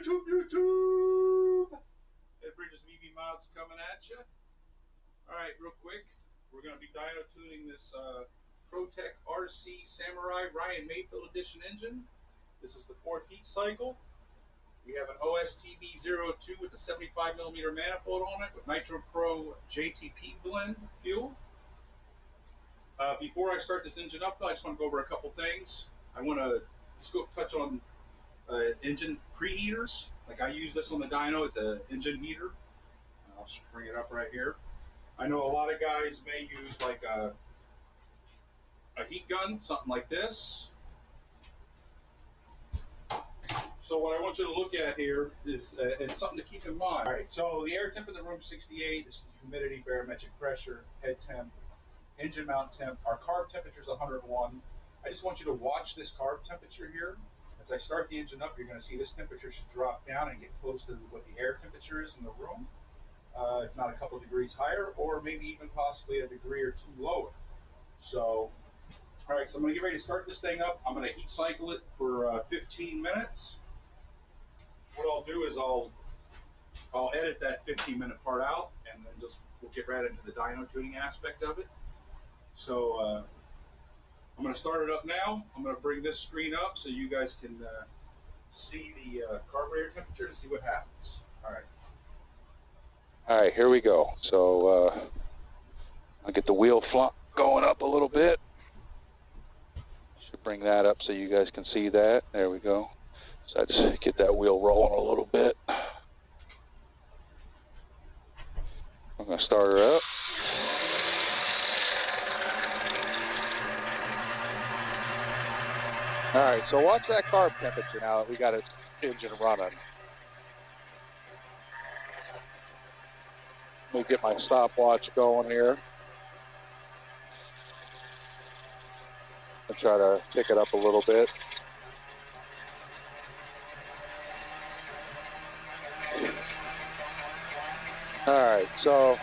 YouTube! Ed Bridges of EBMods coming at you. Alright, real quick, we're going to be dyno tuning this ProTek-RC Samurai Ryan Mayfield Edition engine. This is the 4th heat cycle. We have an OSTB02 with a 75mm manifold on it with Nitro Pro JTP blend fuel. Before I start this engine up, though, I just want to go over a couple things. I want to just go touch on engine preheaters. Like I use this on the dyno. It's an engine heater. I'll just bring it up right here. I know a lot of guys may use like a heat gun, something like this. So what I want you to look at here is and something to keep in mind. All right, so the air temp in the room 68. This is the humidity, barometric pressure, head temp, engine mount temp. Our carb temperature is 101. I just want you to watch this carb temperature here. As I start the engine up, you're going to see this temperature should drop down and get close to what the air temperature is in the room, if not a couple degrees higher, or maybe even possibly a degree or two lower. So, all right, so I'm going to get ready to start this thing up. I'm going to heat cycle it for 15 minutes. What I'll do is I'll edit that 15-minute part out, and then we'll get right into the dyno tuning aspect of it. So I'm going to start it up now. I'm going to bring this screen up so you guys can see the carburetor temperature and see what happens. All right. All right, here we go. So I'll get the wheel flop going up a little bit. Should bring that up so you guys can see that. There we go. So I just get that wheel rolling a little bit. I'm going to start her up. All right, so watch that carb temperature now that we got its engine running. Let me get my stopwatch going here. I'll try to pick it up a little bit. All right, so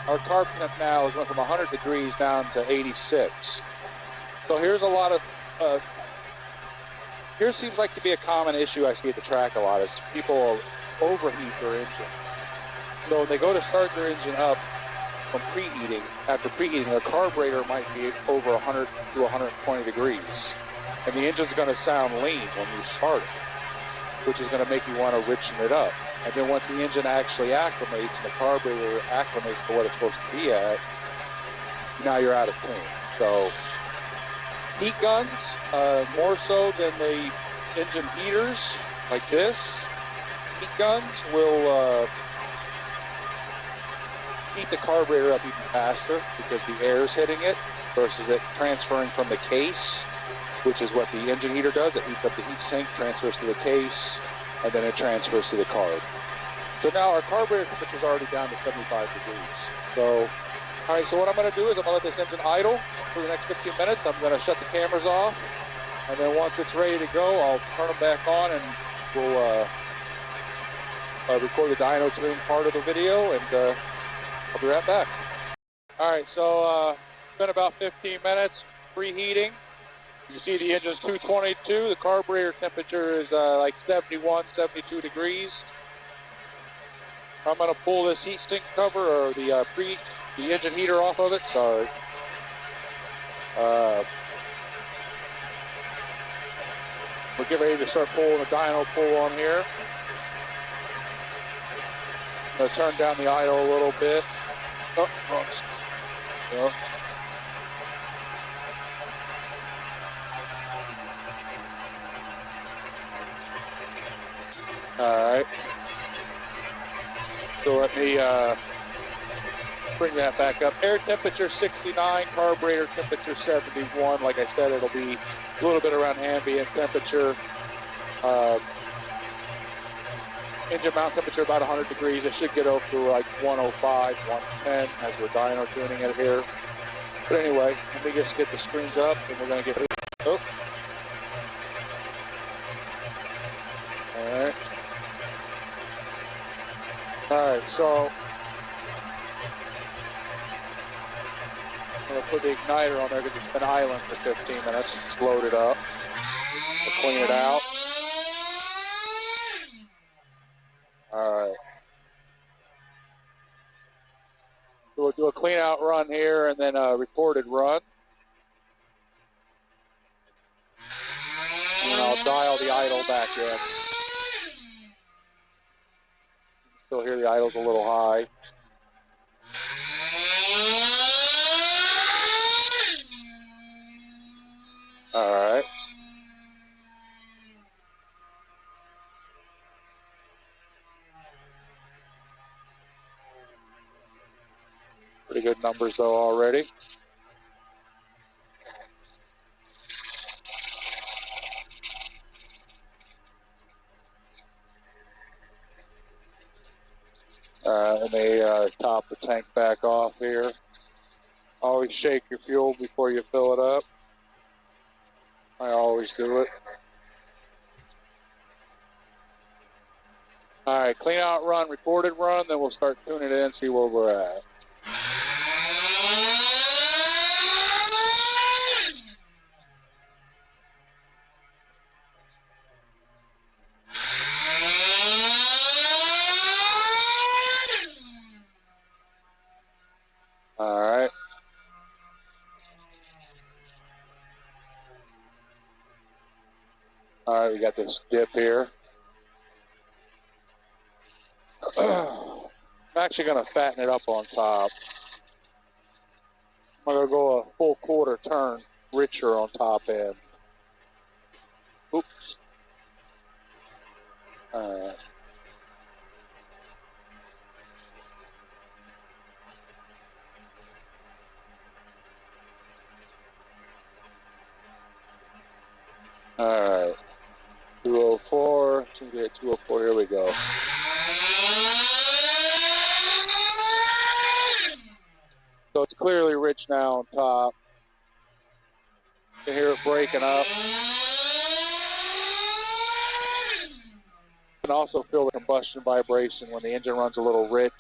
our carb temp now has went from 100 degrees down to 86. So here's a lot of, here seems like to be a common issue I see at the track a lot, is people overheat their engine. So when they go to start their engine up from preheating, after preheating, the carburetor might be over 100 to 120 degrees. And the engine's going to sound lean when you start it, which is going to make you want to richen it up. And then once the engine actually acclimates and the carburetor acclimates to what it's supposed to be at, now you're out of tune. So heat guns, more so than the engine heaters like this, heat guns will heat the carburetor up even faster because the air is hitting it versus it transferring from the case, which is what the engine heater does. It heats up the heat sink, transfers to the case, and then it transfers to the carb. So now our carburetor temperature is already down to 75 degrees. So, all right, so what I'm going to do is I'm going to let this engine idle for the next 15 minutes. I'm going to shut the cameras off, and then once it's ready to go, I'll turn them back on, and we'll record the dyno tuning part of the video, and I'll be right back. All right, so it's been about 15 minutes preheating. You see the engine's 222. The carburetor temperature is like 71, 72 degrees. I'm going to pull this heat sink cover or the engine heater off of it. Sorry. We'll get ready to start pulling the dyno pull on here. I'm going to turn down the idle a little bit. Oh, oh. All right. So let me bring that back up. Air temperature 69, carburetor temperature 71. Like I said, it'll be a little bit around ambient temperature. Engine mount temperature about 100 degrees. It should get over to like 105, 110 as we're dyno tuning it here. But anyway, let me just get the screens up and we're going to get it. Oh. All right. All right, so I'm going to put the igniter on there because it's been idling for 15 minutes. It's loaded up. to clean it out. All right. So we'll do a clean out run here and then a recorded run. And then I'll dial the idle back in. Still hear the idle's a little high. All right. Pretty good numbers though already. Let me top the tank back off here. Always shake your fuel before you fill it up. I always do it. All right, clean out run, reported run, then we'll start tuning it in, see where we're at. All right. All right, we got this dip here. I'm actually going to fatten it up on top. I'm going to go a full quarter turn richer on top end. Oops. All right. All right. 204. 204. Here we go. So it's clearly rich now on top. You can hear it breaking up. You can also feel the combustion vibration when the engine runs a little rich.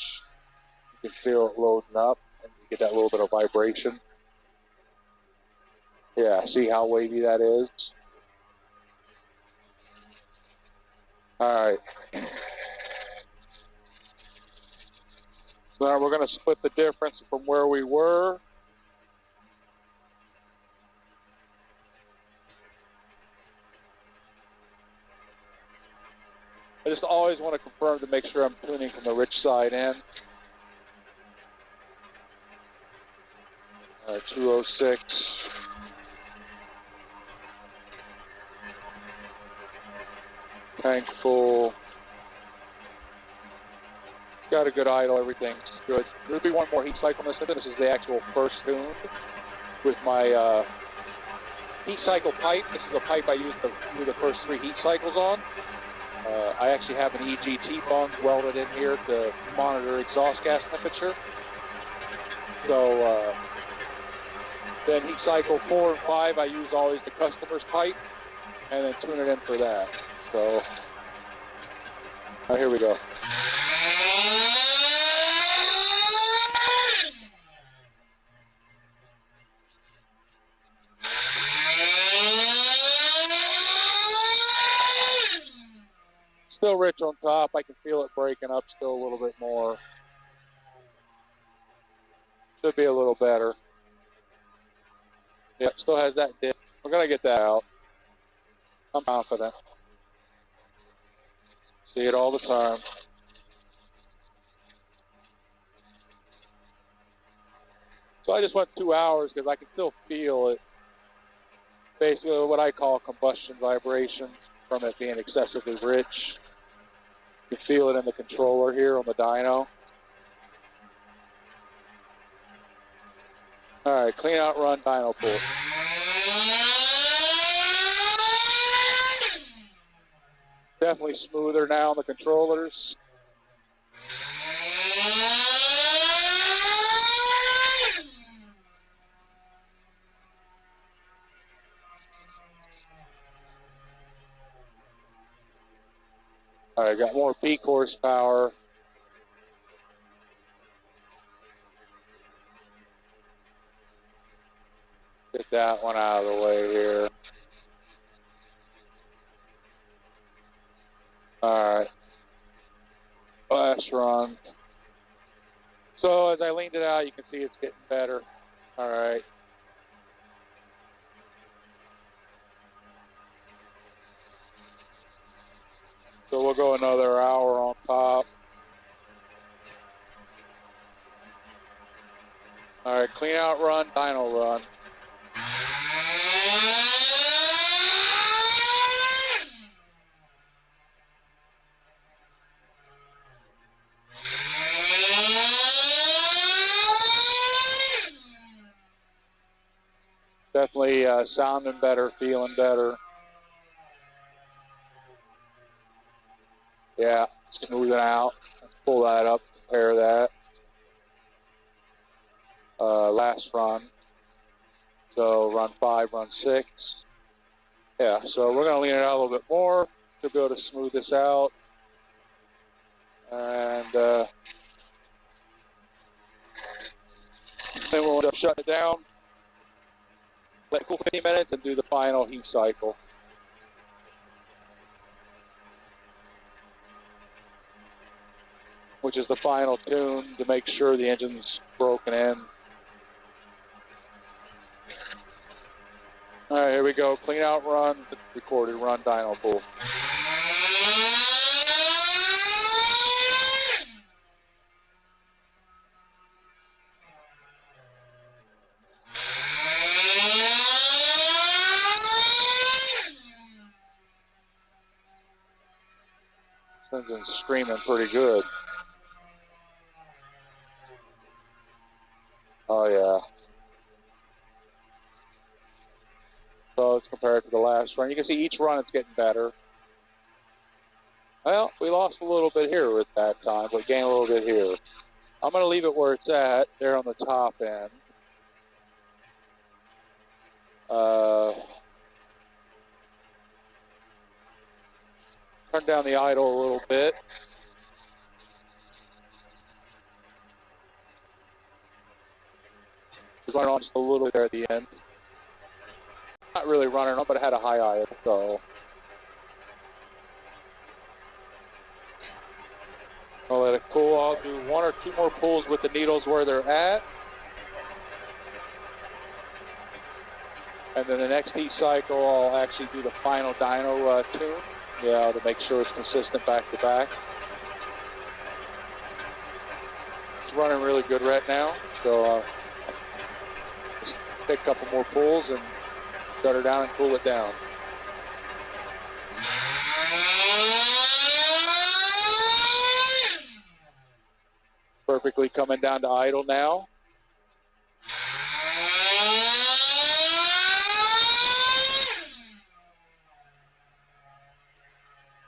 You can feel it loading up, and you get that little bit of vibration. Yeah, see how wavy that is? All right. So now we're going to split the difference from where we were. I just always want to confirm to make sure I'm tuning from the rich side in. 206. Tank full. Got a good idle, everything's good. There'll be one more heat cycle in this. This is the actual first tune with my heat cycle pipe. This is a pipe I use to do the first 3 heat cycles on. I actually have an EGT bung welded in here to monitor exhaust gas temperature. So then heat cycle 4 and 5, I use always the customer's pipe and then tune it in for that. So here we go. Still rich on top. I can feel it breaking up still a little bit more. Should be a little better. Yep, still has that dip. We're going to get that out. I'm confident. See it all the time. So I just went 2 hours because I can still feel it. Basically what I call combustion vibration from it being excessively rich. You can feel it in the controller here on the dyno. All right, clean out run dyno pull. Definitely smoother now on the controllers. All right, got more peak horsepower. Get that one out of the way here. run. So as I leaned it out, you can see it's getting better. All right. So we'll go another hour on top. All right, clean out run, dyno run. Definitely sounding better, feeling better. Yeah, smoothing out. Let's pull that up, compare that. Last run. So run 5, run 6. Yeah, so we're going to lean it out a little bit more to be able to smooth this out. And then we'll end up shutting it down, let it cool 15 minutes, and do the final heat cycle. Which is the final tune to make sure the engine's broken in. All right, here we go. Clean out run, recorded run, dyno pull. This engine's screaming pretty good. Oh yeah. So let's compare it to the last run. You can see each run it's getting better. Well, we lost a little bit here at that time, but gained a little bit here. I'm going to leave it where it's at, there on the top end. Turn down the idle a little bit. Running on just a little bit there at the end. Not really running on, but I had a high idle, so. I'll let it cool. I'll do 1 or 2 more pulls with the needles where they're at. And then the next heat cycle, I'll actually do the final dyno tune, yeah, to make sure it's consistent back to back. It's running really good right now, so just take a couple more pulls and shut her down and cool it down. Perfectly coming down to idle now.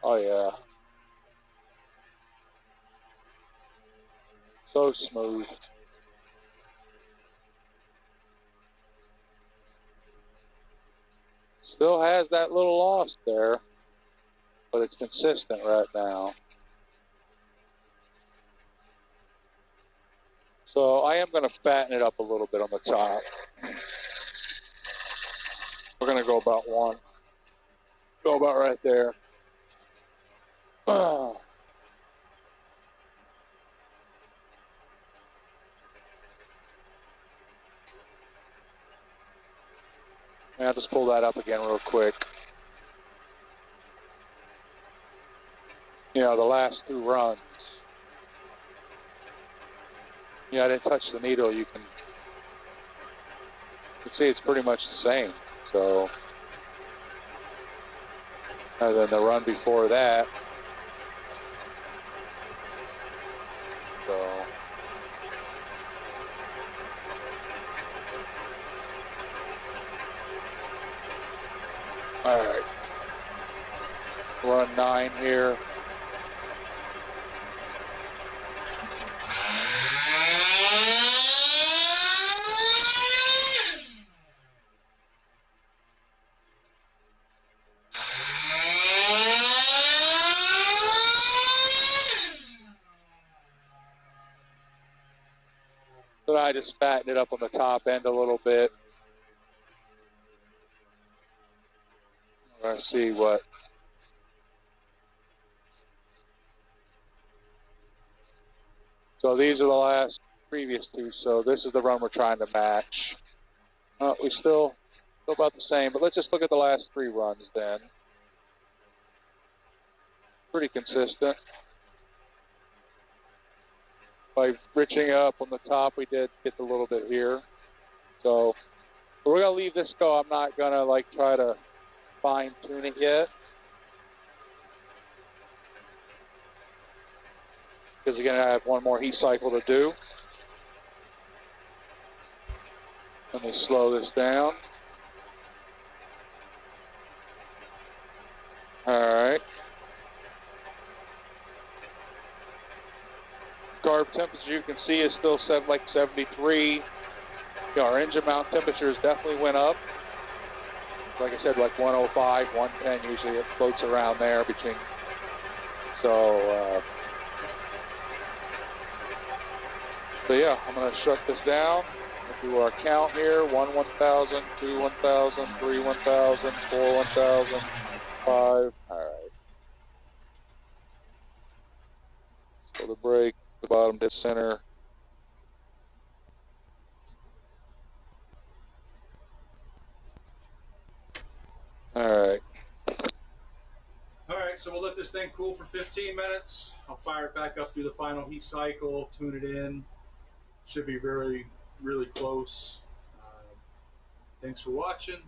Oh yeah. So smooth. Still has that little loss there, but it's consistent right now. So I am going to fatten it up a little bit on the top. We're going to go about 1. Go about right there. I'll just pull that up again real quick. You know, the last 2 runs. Yeah, I didn't touch the needle. You can see it's pretty much the same. So, and then the run before that. So, all right. Run 9 here. So I just fatten it up on the top end a little bit. We're going to see what. So these are the previous two. So this is the run we're trying to match. We still about the same, but let's just look at the last 3 runs then. Pretty consistent. By riching up on the top, we did get a little bit here. So we're gonna leave this go. I'm not gonna like try to fine tune it yet, because again, I have one more heat cycle to do. Let me slow this down. All right. Carb temperature, you can see, is still like 73. You know, our engine mount temperatures definitely went up. Like I said, like 105, 110, usually it floats around there between. So yeah, I'm going to shut this down. We'll do our count here: 1 1,000, 2 1,000, 3 1,000, 4 1,000, 5. All right. So the brake, the bottom dead center. All right. All right, so we'll let this thing cool for 15 minutes. I'll fire it back up through the final heat cycle, tune it in. Should be really, really close. Thanks for watching.